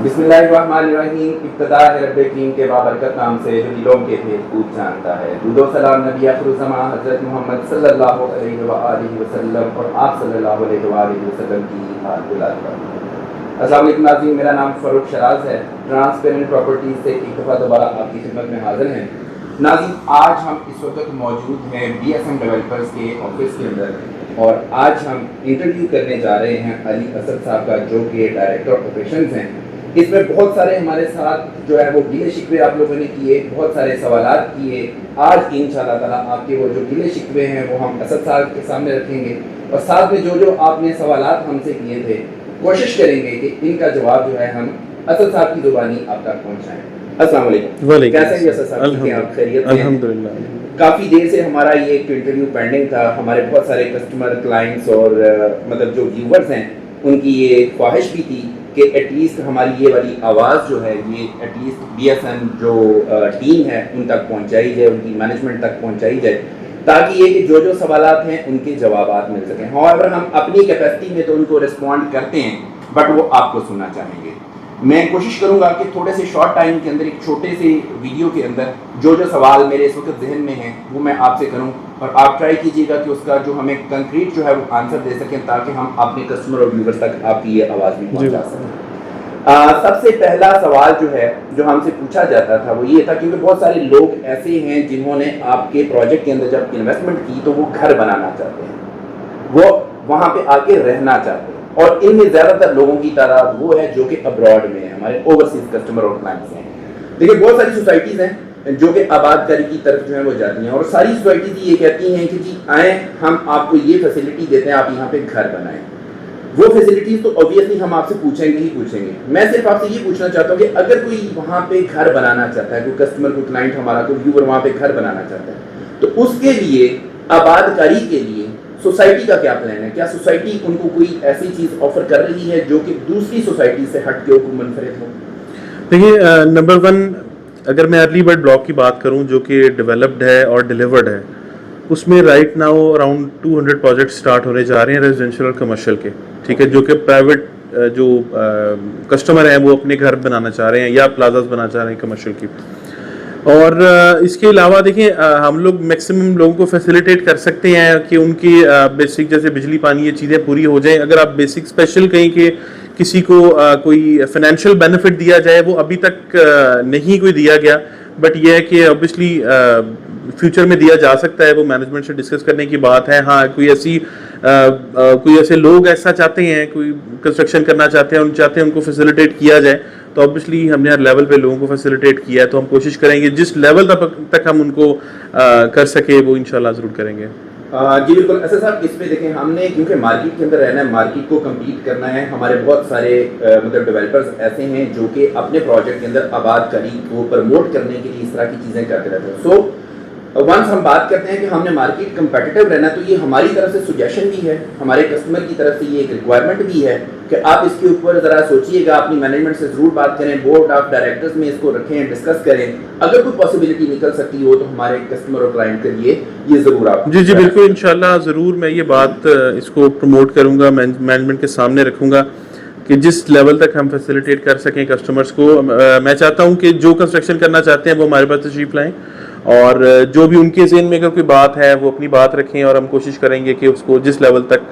بسم اللہ الرحمن الرحیم. ابتدا ہے رب کریم کے بابرکت نام سے جو دلوں کے بھید خوب جانتا ہے. درود و سلام نبی آخر الزمان حضرت محمد صلی اللہ علیہ وآلہ وسلم اور آپ صلی اللہ علیہ وآلہ وسلم کی حال بلاد پر. السلام علیکم ناظرین, میرا نام فاروق شراز ہے. ٹرانسپیرنٹ پراپرٹیز سے ایک دفعہ دوبارہ آپ کی خدمت میں حاضر ہیں. ناظرین, آج ہم اس وقت موجود ہیں بی ایس ایم ڈیولپرز کے آفس کے اندر اور آج ہم انٹرویو کرنے جا رہے ہیں علی اسد صاحب کا, جو کہ ڈائریکٹر آپریشنز ہیں. اس میں بہت سارے ہمارے ساتھ جو ہے وہ گلے شکوے آپ لوگوں نے کیے, بہت سارے سوالات کیے. آج انشاءاللہ تعالیٰ آپ کے وہ جو گلے شکوے ہیں وہ ہم اسد صاحب کے سامنے رکھیں گے اور ساتھ میں جو آپ نے سوالات ہم سے کیے تھے کوشش کریں گے کہ ان کا جواب جو ہے ہم اسد صاحب کی زبانی آپ تک پہنچائیں. السلام علیکم. کیسے ہیں اسد صاحب؟ آپ خیریت ہیں؟ الحمدللہ. کافی دیر سے ہمارا یہ ایک انٹرویو پینڈنگ تھا. ہمارے بہت سارے کسٹمر, کلائنٹس اور مطلب جو ویورز ہیں ان کی یہ خواہش بھی تھی کہ ایٹ لیسٹ ہماری یہ والی آواز جو ہے یہ at least B S M جو ٹیم ہے ان تک پہنچائی جائے, ان کی مینجمنٹ تک پہنچائی جائے, تاکہ یہ کہ جو سوالات ہیں ان کے جوابات مل سکیں. ہوویور ہم اپنی کیپیسٹی میں تو ان کو رسپونڈ کرتے ہیں, بٹ وہ آپ کو سننا چاہیں گے. میں کوشش کروں گا کہ تھوڑے سے شارٹ ٹائم کے اندر, ایک چھوٹے سے ویڈیو کے اندر جو سوال میرے اس وقت ذہن میں ہیں وہ میں آپ سے کروں اور آپ ٹرائی کیجیے گا کہ اس کا جو ہمیں کنکریٹ جو ہے وہ آنسر دے سکیں, تاکہ ہم اپنے کسٹمر اور ویورز تک آپ کی یہ آواز بھی پہنچا سکیں. سب سے پہلا سوال جو ہے جو ہم سے پوچھا جاتا تھا وہ یہ تھا, کیونکہ بہت سارے لوگ ایسے ہیں جنہوں نے آپ کے پروجیکٹ کے اندر جب انویسٹمنٹ کی تو وہ گھر بنانا چاہتے ہیں, وہ وہاں پہ آ کے رہنا چاہتے ہیں, اور ان میں زیادہ تر لوگوں کی تعداد وہ ہے جو کہ ابراڈ میں ہیں, ہمارے اوورسیز کسٹمر اور کلائنٹس ہیں. دیکھیے بہت ساری سوسائٹیز ہیں جو کہ آباد کاری کی طرف جو ہے وہ جاتی ہیں, اور ساری سوسائٹیز یہ کہتی ہیں کہ جی آئیں ہم آپ کو یہ فیسلٹی دیتے ہیں, آپ یہاں پہ گھر بنائیں. وہ فیسلٹیز تو اوبویسلی ہم آپ سے پوچھیں گے ہی پوچھیں گے. میں صرف آپ سے یہ پوچھنا چاہتا ہوں کہ اگر کوئی وہاں پہ گھر بنانا چاہتا ہے, کوئی کسٹمر, کوئی کلائنٹ ہمارا, کوئی ویور وہاں پہ گھر بنانا چاہتا ہے, تو اس کے لیے آباد کاری کے لیے سوسائٹی کا کیا پلان ہے؟ کیا سوسائٹی ان کو کوئی ایسی چیز آفر کر رہی ہے جو کہ دوسری سوسائٹی سے ہٹ کے منفرد ہو؟ دیکھیے, نمبر 1 اگر میں ارلی برڈ بلاک کی بات کروں جو کہ ڈیولپڈ ہے اور ڈیلیورڈ ہے, اس میں right now around 200 project start ہونے جا رہے ہیں ریزیڈینشیل اور کمرشل کے, ٹھیک ہے, جو کہ پرائیویٹ جو کسٹمر ہیں وہ اپنے گھر بنانا چاہ رہے ہیں یا پلازاز بنانا چاہ رہے ہیں کمرشل کی. اور اس کے علاوہ دیکھیں ہم لوگ میکسیمم لوگوں کو فیسیلیٹیٹ کر سکتے ہیں کہ ان کی بیسک جیسے بجلی پانی یہ چیزیں پوری ہو جائیں. اگر آپ بیسک اسپیشل کہیں کہ کسی کو کوئی فائنینشیل بینیفٹ دیا جائے, وہ ابھی تک نہیں کوئی دیا گیا, بٹ یہ ہے کہ اوبیسلی فیوچر میں دیا جا سکتا ہے, وہ مینجمنٹ سے ڈسکس کرنے کی بات ہے. ہاں کوئی ایسے لوگ ایسا چاہتے ہیں, کوئی کنسٹرکشن کرنا چاہتے ہیں, ان کو فیسیلیٹیٹ کیا جائے, تو اوبیسلی ہم نے ہر لیول پہ لوگوں کو فیسیلیٹیٹ کیا ہے, تو ہم کوشش کریں گے جس لیول تک ہم ان کو کر سکے وہ انشاءاللہ ضرور کریں گے. جی بالکل. ایسا صاحب اس میں دیکھیں ہم نے کیونکہ مارکیٹ کے اندر رہنا ہے, مارکیٹ کو کمپیٹ کرنا ہے, ہمارے بہت سارے مطلب ڈیولپرز ایسے ہیں جو کہ اپنے پروجیکٹ کے اندر آباد کاری کو پروموٹ کرنے کے لیے اس طرح کی چیزیں کرتے رہتے ہیں. سو ونس ہم بات کرتے ہیں کہ ہم نے مارکیٹ کمپیٹیٹیو رہنا, تو یہ ہماری طرف سے سجیشن بھی ہے, ہمارے کسٹمر کی طرف سے یہ ایک ریکوائرمنٹ بھی ہے کہ آپ اس کے اوپر ذرا سوچئے گا, اپنی مینجمنٹ سے ضرور بات کریں, بورڈ آف ڈائریکٹرز میں اس کو رکھیں, ڈسکس کریں. اگر کوئی پاسبلٹی نکل سکتی ہو تو ہمارے کسٹمر اور کلائنٹ کے لیے یہ ضرور آپ جی بالکل انشاءاللہ ضرور میں یہ بات اس کو پروموٹ کروں گا, مینجمنٹ کے سامنے رکھوں گا کہ جس لیول تک ہم فیسیلیٹیٹ کر سکیں کسٹمرز کو. میں چاہتا ہوں کہ جو کنسٹرکشن کرنا چاہتے ہیں وہ ہمارے پاس تشریف لائیں, اور جو بھی ان کے ذہن میں اگر کوئی بات ہے وہ اپنی بات رکھیں, اور ہم کوشش کریں گے کہ اس کو جس لیول تک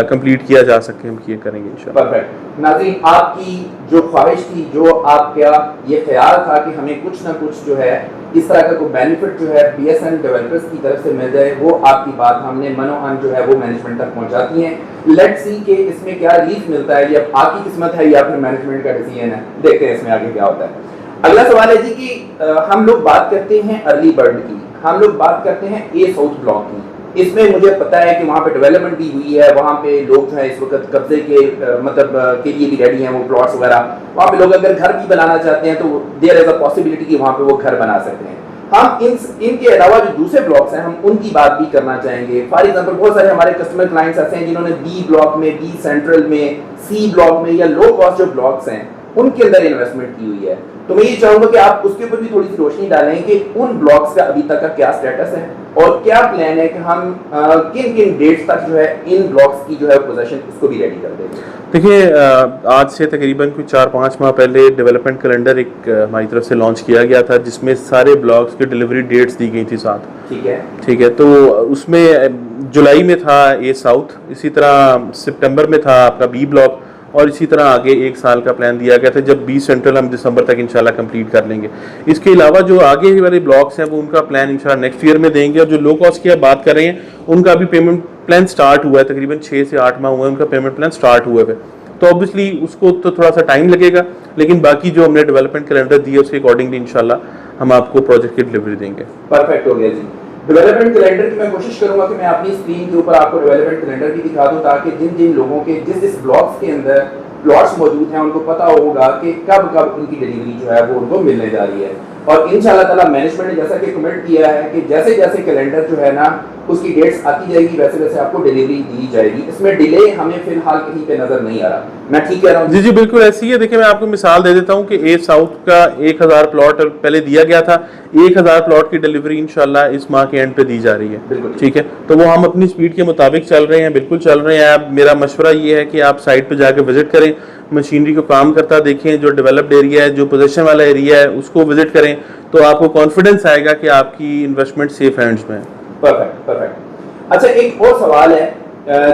کمپلیٹ کیا جا سکے ہم یہ کریں گے انشاءاللہ. پرفیکٹ. ناظرین, آپ کی جو خواہش تھی, جو آپ کا یہ خیال تھا کہ ہمیں کچھ نہ کچھ جو ہے اس طرح کا کوئی بینیفٹ جو ہے بی ایس این ڈیولپرز کی طرف سے مل جائے, وہ آپ کی بات ہم نے منو ان جو ہے وہ مینجمنٹ تک پہنچاتی ہیں. لیٹ سی کہ اس میں کیا ریلیف ملتا ہے, یا آپ کی قسمت ہے یا پھر مینجمنٹ کا ڈیسیژن ہے. دیکھتے ہیں اس میں آگے کیا ہوتا ہے. اگلا سوال ہے جی کہ ہم لوگ بات کرتے ہیں ارلی برڈ کی, ہم لوگ بات کرتے ہیں اے ساؤتھ بلاک کی. اس میں مجھے پتا ہے کہ وہاں پہ ڈیولپمنٹ بھی ہوئی ہے, وہاں پہ لوگ جو ہے اس وقت قبضے کے مطلب کے لیے بھی ریڈی ہیں, وہ پلاٹس وغیرہ, وہاں پہ لوگ اگر گھر بھی بنانا چاہتے ہیں تو دیر از اے پاسبلٹی کہ وہاں پہ وہ گھر بنا سکتے ہیں. ہم ان کے علاوہ جو دوسرے بلاکس ہیں ہم ان کی بات بھی کرنا چاہیں گے. فار ایگزامپل بہت سارے ہمارے کسٹمر کلائنٹس ایسے ہیں جنہوں نے بی بلاک میں, بی سینٹرل میں, سی بلاک میں یا لو کاسٹ جو بلاکس ہیں ان کے اندر انویسٹمنٹ کی ہوئی ہے. تو میں یہ چاہوں گا کہ آپ اس کے اوپر بھی تھوڑی سی روشنی ڈالیں کہ ان بلاکس کا ابھی تک کا کیا سٹیٹس ہے اور کیا پلان ہے کہ ہم کن کن ڈیٹس تک جو ہے ان بلاکس کی جو ہے پوزیشن اس کو بھی ریڈی کر دیں گے. دیکھیے آج سے تقریباً کوئی 4-5 ماہ پہلے ڈیولپمنٹ کیلنڈر ایک ہماری طرف سے لانچ کیا گیا تھا جس میں سارے بلاکس کی ڈیلیوری ڈیٹس دی گئی تھی ساتھ. ٹھیک ہے, تو اس میں جولائی میں تھا اے ساؤتھ, اسی طرح سپٹمبر میں تھا آپ کا بی بلاک, اور اسی طرح آگے 1 سال کا پلان دیا گیا تھا جب بی سینٹرل ہم دسمبر تک انشاءاللہ کمپلیٹ کر لیں گے. اس کے علاوہ جو آگے والے بلاکس ہیں وہ ان کا پلان انشاءاللہ نیکسٹ ایئر میں دیں گے, اور جو لو کاسٹ کی آپ بات کر رہے ہیں ان کا بھی پیمنٹ پلان سٹارٹ ہوا ہے, تقریباً 6 سے 8 ماہ ہوئے ہیں ان کا پیمنٹ پلان سٹارٹ ہوا ہے. تو اوبیسلی اس کو تو تھوڑا سا ٹائم لگے گا, لیکن باقی جو ہم نے ڈیولپمنٹ کیلنڈر دیا اس کے اکارڈنگلی انشاءاللہ ہم آپ کو پروجیکٹ کی ڈلیوری دیں گے. پرفیکٹ ہو گیا جی. ڈیولپمنٹ کیلنڈر کی میں کوشش کروں گا کہ میں اپنی اسکرین کے اوپر آپ کو ڈیولپمنٹ کیلنڈر بھی دکھا دوں تاکہ جن جن لوگوں کے جس بلاکس کے اندر پلاٹس موجود ہیں ان کو پتا ہوگا کہ کب کب ان کی ڈلیوری جو ہے وہ ان کو ملنے جا رہی ہے. اور انشاءاللہ تعالی مینجمنٹ نے جیسا کہ کمنٹ کیا ہے کہ جیسے جیسے کیلنڈر جو ہے نا اس کی ڈیٹس آتی جائے گی ویسے ویسے آپ کو ڈلیوری دی جائے گی. اس میں ڈیلے ہمیں فی الحال کہیں پہ نظر نہیں آ رہا. میں ٹھیک کہہ رہا ہوں؟ جی بالکل ایسی ہے. دیکھیں میں آپ کو مثال دے دیتا ہوں کہ اے ساؤتھ کا 1000 پلاٹ پہلے دیا گیا تھا, 1000 پلاٹ کی ڈلیوری انشاءاللہ اس ماہ کے اینڈ پہ دی جا رہی ہے. ٹھیک ہے, تو وہ ہم اپنی سپیڈ کے مطابق چل رہے ہیں, بالکل چل رہے ہیں. میرا مشورہ یہ ہے کہ آپ سائٹ پہ جا کے وزٹ کریں, مشینری کو کام کرتا دیکھیں, جو ڈیولپڈ ایریا ہے جو پوزیشن والا ایریا ہے اس کو وزٹ کریں, تو آپ کو کانفیڈنس آئے گا کہ آپ کی انویسٹمنٹ سیف ہینڈز میں ہے. پرفیکٹ. اچھا ایک اور سوال ہے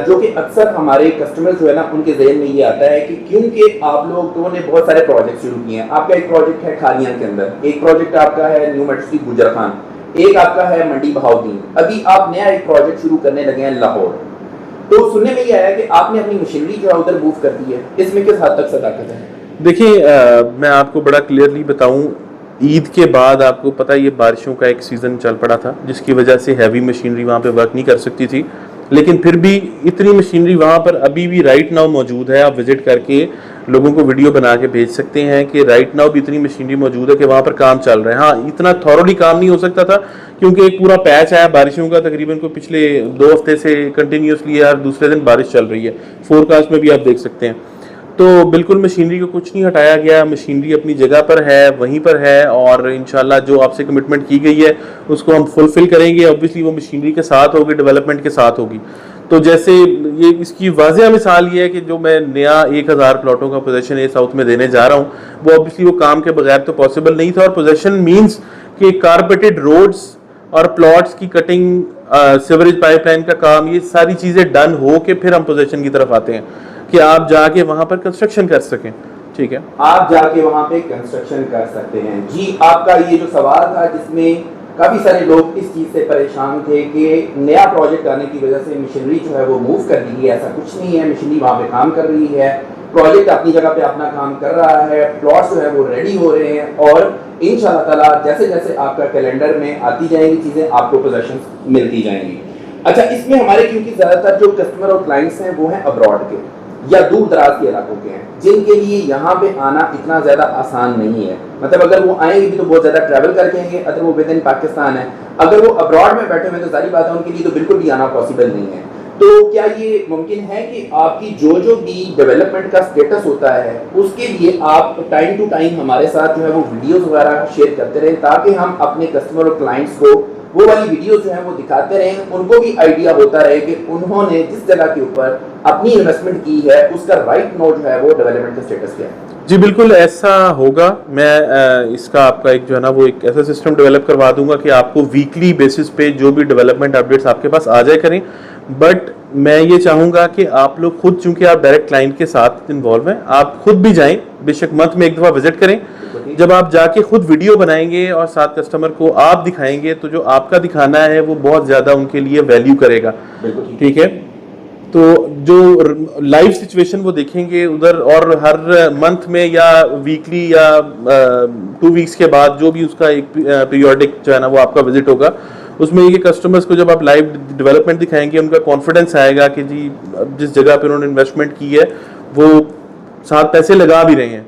جو کہ اکثر ہمارے کسٹمر جو ہے نا ان کے ذہن میں یہ آتا ہے کہ کیونکہ آپ لوگوں نے بہت سارے پروجیکٹ شروع کیے ہیں. آپ کا ایک پروجیکٹ ہے کھانیان کے اندر, ایک پروجیکٹ آپ کا ہے نیو میٹرو سٹی گجر خان, ایک آپ کا ہے منڈی بہاؤدین, ابھی آپ نیا ایک پروجیکٹ شروع کرنے لگے ہیں لاہور. تو سننے میں یہ آیا کہ آپ نے اپنی مشینری جو ہے ادھر موو کر دی ہے, اس میں کس حد تک صداقت ہے؟ دیکھیں میں آپ کو بڑا کلیئرلی بتاؤں, عید کے بعد آپ کو پتہ یہ بارشوں کا ایک سیزن چل پڑا تھا جس کی وجہ سے ہیوی مشینری وہاں پہ ورک نہیں کر سکتی تھی, لیکن پھر بھی اتنی مشینری وہاں پر ابھی بھی رائٹ ناؤ موجود ہے. آپ وزٹ کر کے لوگوں کو ویڈیو بنا کے بھیج سکتے ہیں کہ رائٹ ناؤ بھی اتنی مشینری موجود ہے کہ وہاں پر کام چل رہا ہے. ہاں اتنا تھورولی کام نہیں ہو سکتا تھا کیونکہ ایک پورا پیچ آیا بارشوں کا, تقریباً کو پچھلے 2 ہفتے سے کنٹینیوسلی ہر دوسرے دن بارش چل رہی ہے, فور کاسٹ میں بھی آپ دیکھ سکتے ہیں. تو بالکل مشینری کو کچھ نہیں ہٹایا گیا, مشینری اپنی جگہ پر ہے, وہیں پر ہے, اور انشاءاللہ جو آپ سے کمٹمنٹ کی گئی ہے اس کو ہم فلفل کریں گے. اوبویسلی وہ مشینری کے ساتھ ہوگی, ڈیولپمنٹ کے ساتھ ہوگی. تو جیسے یہ اس کی واضح مثال یہ ہے کہ جو میں نیا 1000 پلاٹوں کا پوزیشن اے ساؤتھ میں دینے جا رہا ہوں وہ اوبویسلی وہ کام کے بغیر تو پاسبل نہیں تھا, اور پوزیشن مینس کہ کارپیٹڈ روڈز اور پلاٹس کی کٹنگ, سیوریج پائپ لائن کا کام, یہ ساری چیزیں ڈن ہو کے پھر ہم پوزیشن کی طرف آتے ہیں کہ آپ جا کے وہاں پر کنسٹرکشن کر سکیں. ٹھیک ہے, آپ جا کے وہاں پہ کنسٹرکشن کر سکتے ہیں. جی آپ کا یہ جو سوال تھا جس میں کافی سارے لوگ اس چیز سے پریشان تھے کہ نیا پروجیکٹ آنے کی وجہ سے مشینری جو ہے وہ موو کر دی ہے, ایسا کچھ نہیں ہے. مشینری وہاں پہ کام کر رہی ہے, پروجیکٹ اپنی جگہ پہ اپنا کام کر رہا ہے, پلاٹس جو ہے وہ ریڈی ہو رہے ہیں, اور انشاءاللہ تعالیٰ جیسے جیسے آپ کا کیلنڈر میں آتی جائیں گی چیزیں آپ کو پوزیشن ملتی جائیں گی. اچھا اس میں ہمارے کیونکہ زیادہ تر جو کسٹمر اور کلائنٹس ہیں وہ ہیں ابراڈ کے یا دور دراز کے علاقوں کے ہیں, جن کے لیے یہاں پہ آنا اتنا زیادہ آسان نہیں ہے. مطلب اگر وہ آئیں گے بھی تو بہت زیادہ ٹریول کر کے آئیں گے, اگر وہ ود ان پاکستان ہے, اگر وہ ابراڈ میں بیٹھے ہوئے تو ظاہری بات ہے ان کے لیے تو بالکل بھی آنا پاسبل نہیں ہے. تو کیا یہ ممکن ہے کہ آپ کی جو بھی ڈیولپمنٹ کا سٹیٹس ہوتا ہے اس کے لیے آپ ٹائم ٹو ٹائم ہمارے ساتھ جو ہے وہ ویڈیوز وغیرہ شیئر کرتے رہیں تاکہ ہم اپنے کسٹمر اور کلائنٹس کو وہ والی ویڈیوز جو ہیں وہ دکھاتے رہیں, ان کو بھی آئیڈیا ہوتا رہے کہ انہوں نے جس جگہ کے اوپر اپنی انویسٹمنٹ کی ہے اس کا رائٹ نوٹ جو ہے وہ ڈیولپمنٹ کا سٹیٹس کیا ہے؟ جی بالکل ایسا ہوگا. میں اس کا آپ کا ایک جو ہے نا وہ ایک ایسا سسٹم ڈیولپ کروا دوں گا کہ آپ کو ویکلی بیسس پہ جو بھی ڈیولپمنٹ اپڈیٹس آپ کے پاس آ جائے کریں. بٹ میں یہ چاہوں گا کہ آپ لوگ خود, چونکہ آپ ڈائریکٹ کلائنٹ کے ساتھ انوالو ہیں, آپ خود بھی جائیں, بے شک منتھ میں ایک دفعہ وزٹ کریں. جب آپ جا کے خود ویڈیو بنائیں گے اور ساتھ کسٹمر کو آپ دکھائیں گے تو جو آپ کا دکھانا ہے وہ بہت زیادہ ان کے لیے ویلیو کرے گا. ٹھیک ہے, تو جو لائیو سچویشن وہ دیکھیں گے ادھر, اور ہر منتھ میں یا ویکلی یا 2 ویکس کے بعد جو بھی اس کا ایک پیریوڈک جو ہے نا وہ آپ کا وزٹ ہوگا, اس میں یہ کسٹمرز کو جب آپ لائیو ڈیولپمنٹ دکھائیں گے ان کا کانفیڈنس آئے گا کہ جی جس جگہ پہ انہوں نے انویسٹمنٹ کی ہے وہ ساتھ پیسے لگا بھی رہے ہیں.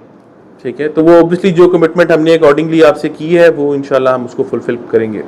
ٹھیک ہے, تو وہ اوبیسلی جو کمٹمنٹ ہم نے اکارڈنگلی آپ سے کی ہے وہ انشاءاللہ ہم اس کو فلفل کریں گے.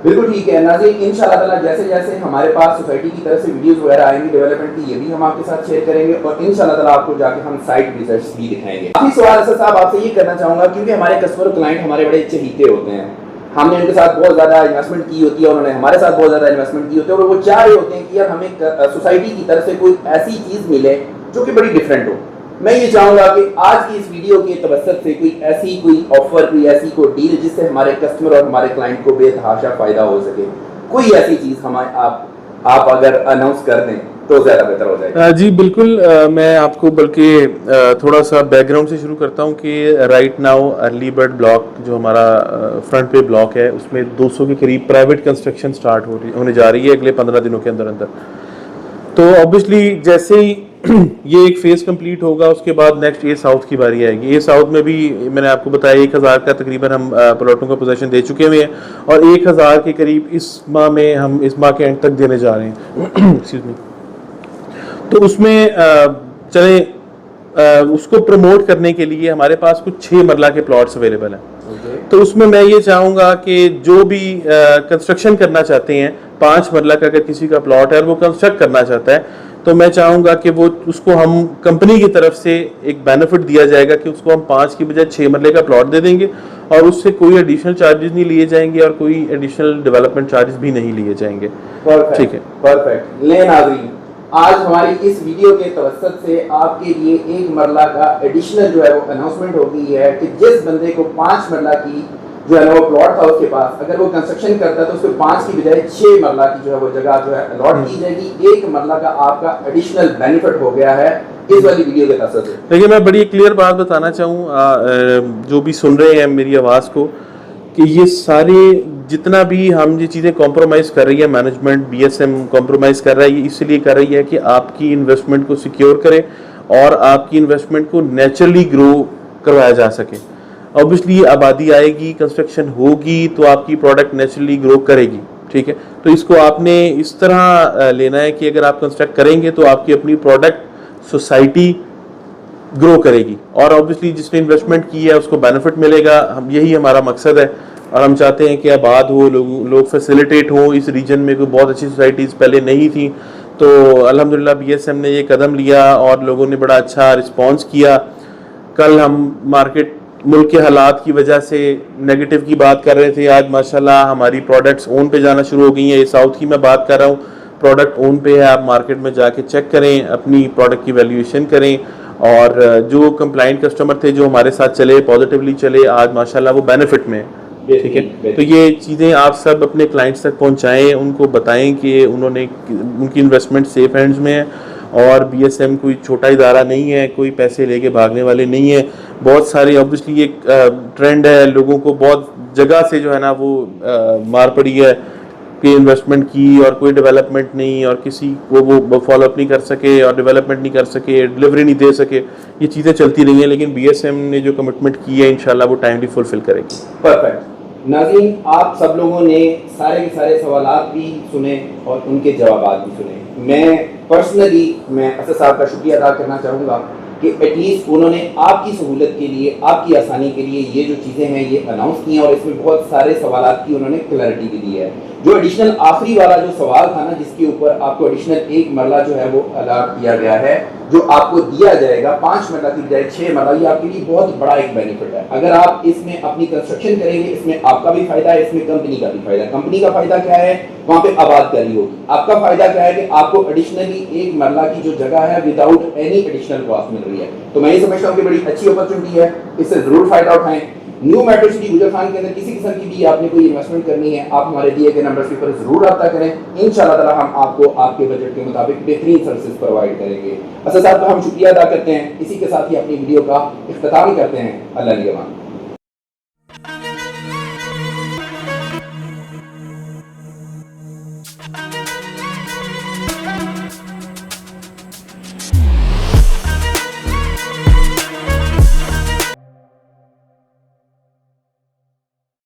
بالکل ٹھیک ہے ناظرین, انشاءاللہ تعالیٰ جیسے جیسے ہمارے پاس سوسائٹی کی طرف سے ویڈیوز وغیرہ آئیں گی ڈیولپمنٹ کی, یہ بھی ہم آپ کے ساتھ شیئر کریں گے, اور انشاءاللہ تعالیٰ آپ کو جا کے ہم سائٹ وزٹس بھی دکھائیں گے. آخری سوال اسد صاحب آپ سے یہ کرنا چاہوں گا, کیونکہ ہمارے کسٹمر اور کلائنٹ ہمارے بڑے چہیتے ہوتے ہیں, ہم نے ان کے ساتھ بہت زیادہ انویسٹمنٹ کی ہوتی ہے, انہوں نے ہمارے ساتھ بہت زیادہ انویسٹمنٹ کی ہوتی ہے, اور وہ چاہ رہے ہوتے ہیں کہ یار ہمیں سوسائٹی کی طرف سے کوئی ایسی چیز ملے جو کہ بڑی ڈفرینٹ ہو. میں یہ چاہوں گا کہ آج کی اس ویڈیو کے توسط سے کوئی آفر، کوئی ایسی کوئی ڈیل جس سے ہمارے کسٹمر اور ہمارے کلائنٹ کو بے تحاشا فائدہ ہو سکے، کوئی ایسی چیز آپ اگر اناؤنس کر دیں تو زیادہ بہتر ہو جائے. جی بالکل، میں آپ کو بلکہ تھوڑا سا بیک گراؤنڈ سے شروع کرتا ہوں کہ right now early bird block جو ہمارا فرنٹ پہ بلاک ہے، اس میں 200 کے قریب پرائیویٹ کنسٹرکشن سٹارٹ ہونے جا رہی ہے اگلے 15 دنوں کے اندر اندر. تو اوبیسلی جیسے ہی یہ ایک فیز کمپلیٹ ہوگا، اس کے بعد نیکسٹ اے ساؤتھ کی باری آئے گی. اے ساؤتھ میں بھی میں نے آپ کو بتایا 1000 کا تقریباً ہم پلاٹوں کا پوزیشن دے چکے ہوئے ہیں، اور 1000 کے قریب اس ماہ میں ہم اس ماہ کے اینڈ تک دینے جا رہے ہیں. Excuse me. تو اس میں چلیں اس کو پروموٹ کرنے کے لیے ہمارے پاس کچھ 6 مرلہ کے پلاٹس اویلیبل ہیں. تو اس میں یہ چاہوں گا کہ جو بھی کنسٹرکشن کرنا چاہتے ہیں، 5 مرلہ کا اگر کسی کا پلاٹ ہے اور وہ کنسٹرکٹ کرنا چاہتا ہے، تو میں چاہوں گا کہ وہ اس کو ہم کمپنی کی طرف سے ایک بینیفٹ دیا جائے گا کہ اس کو ہم 5 کی بجائے 6 مرلے کا پلاٹ دے دیں گے، اور اس سے کوئی ایڈیشنل چارجز نہیں لیے جائیں گے اور کوئی ایڈیشنل ڈیولپمنٹ چارجز بھی نہیں لیے جائیں گے. ٹھیک ہے، پرفیکٹ. لے ناظرین، آج ہماری اس ویڈیو کے توسط سے آپ کے لیے 1 مرلہ کا ایڈیشنل جو ہے وہ اناؤنسمنٹ ہو گئی ہے کہ جس بندے کو 5 مرلہ کی جو ہے وہ پلاٹ تھا اس کے پاس، اگر وہ کنسٹرکشن کرتا ہے تو اس کو 5 کی بجائے 6 مرلہ کی جو ہے وہ جگہ جو ہے الاٹ کی جائے گی. 1 مرلہ کا آپ کا ایڈیشنل بینیفٹ ہو گیا ہے اس والی ویڈیو کے توسط سے. دیکھیے میں بڑی کلیئر بات بتانا چاہوں جو بھی سن رہے ہیں میری آواز کو، کہ یہ سارے جتنا بھی ہم یہ چیزیں کمپرومائز کر رہی ہے، management B S M compromise کر رہا ہے، یہ اس لیے کر رہی ہے کہ آپ کی انویسٹمنٹ کو سیکیور کرے اور آپ کی انویسٹمنٹ کو نیچرلی گرو کروایا جا سکے. اوبیسلی آبادی آئے گی، کنسٹرکشن ہوگی تو آپ کی پروڈکٹ نیچرلی گرو کرے گی. ٹھیک ہے، تو اس کو آپ نے اس طرح لینا ہے کہ اگر آپ کنسٹرکٹ کریں گے تو آپ کی اپنی پروڈکٹ سوسائٹی گرو کرے گی، اور اوبیسلی جس نے انویسٹمنٹ کی ہے اس کو بینیفٹ ملے گا. یہی ہمارا مقصد ہے، اور ہم چاہتے ہیں کہ آباد ہو، لوگ فیسیلیٹیٹ ہوں. اس ریجن میں کوئی بہت اچھی سوسائٹیز پہلے نہیں تھیں، تو الحمدللہ بی ایس ایم نے یہ قدم لیا اور لوگوں نے بڑا اچھا رسپانس کیا. کل ہم مارکیٹ ملک کے حالات کی وجہ سے نیگیٹو کی بات کر رہے تھے، آج ماشاءاللہ ہماری پروڈکٹس اون پہ جانا شروع ہو گئی ہیں. یہ ساؤتھ کی میں بات کر رہا ہوں، پروڈکٹ اون پہ ہے. آپ مارکیٹ میں جا کے چیک کریں، اپنی پروڈکٹ کی ویلیویشن کریں، اور جو کمپلائنٹ کسٹمر تھے جو ہمارے ساتھ چلے، پازیٹیولی چلے، آج ماشاءاللہ وہ بینیفٹ میں. ٹھیک ہے، تو یہ چیزیں آپ سب اپنے کلائنٹس تک پہنچائیں، ان کو بتائیں کہ ان کی انویسٹمنٹ سیف ہینڈز میں ہے، اور بی ایس ایم کوئی چھوٹا ادارہ نہیں ہے، کوئی پیسے لے کے بھاگنے والے نہیں ہیں. بہت سارے اوبیسلی ایک ٹرینڈ ہے، لوگوں کو بہت جگہ سے جو ہے نا وہ مار پڑی ہے کہ انویسٹمنٹ کی اور کوئی ڈیولپمنٹ نہیں، اور کسی کو وہ فالو اپ نہیں کر سکے اور ڈیولپمنٹ نہیں کر سکے، ڈلیوری نہیں دے سکے. یہ چیزیں چلتی رہی ہیں، لیکن بی ایس ایم نے جو کمٹمنٹ کی ہے انشاءاللہ وہ ٹائملی فلفل کرے گی. پرفیکٹ. ناظرین، آپ سب لوگوں نے سارے کے سارے سوالات بھی سنے اور ان کے جوابات بھی سنے. میں پرسنلی اسد صاحب کا شکریہ ادا کرنا چاہوں گا کہ ایٹ لیسٹ انہوں نے آپ کی سہولت کے لیے، آپ کی آسانی کے لیے یہ جو چیزیں ہیں یہ اناؤنس کی ہیں، اور اس میں بہت سارے سوالات کی انہوں نے کلیئرٹی بھی دی ہے. جو ایڈیشنل آخری والا جو سوال تھا نا، جس کے اوپر آپ کو ایڈیشنل 1 مرلہ جو ہے وہ الاٹ کیا گیا ہے، جو آپ کو دیا جائے گا 5 مرلہ کی بجائے 6 مرلہ، یہ آپ کے لیے بہت بڑا ایک بینیفٹ ہے. اگر آپ اس میں اپنی کنسٹرکشن کریں گے، اس میں آپ کا بھی فائدہ ہے، اس میں کمپنی کا بھی فائدہ ہے. کمپنی کا فائدہ کیا ہے؟ وہاں پہ آباد کاری ہوگی. آپ کا فائدہ کیا ہے کہ آپ کو ایڈیشنلی 1 مرلہ کی جو جگہ ہے وداؤٹ اینی ایڈیشنل کاسٹ مل رہی ہے. تو میں یہ سمجھتا ہوں کہ بڑی اچھی اپرچونٹی ہے، اس سے ضرور فائدہ اٹھائیں. نیو میٹرو سٹی گجر خان کے اندر کسی قسم کی بھی آپ نے کوئی انویسٹمنٹ کرنی ہے، آپ ہمارے دیے گئے نمبر پر ضرور رابطہ کریں. انشاءاللہ تعالی ہم آپ کو آپ کے بجٹ کے مطابق بہترین سروسز پرووائڈ کریں گے. اسد صاحب کا ہم شکریہ ادا کرتے ہیں. اسی کے ساتھ ہی اپنی ویڈیو کا اختتام کرتے ہیں. اللہ نگہبان.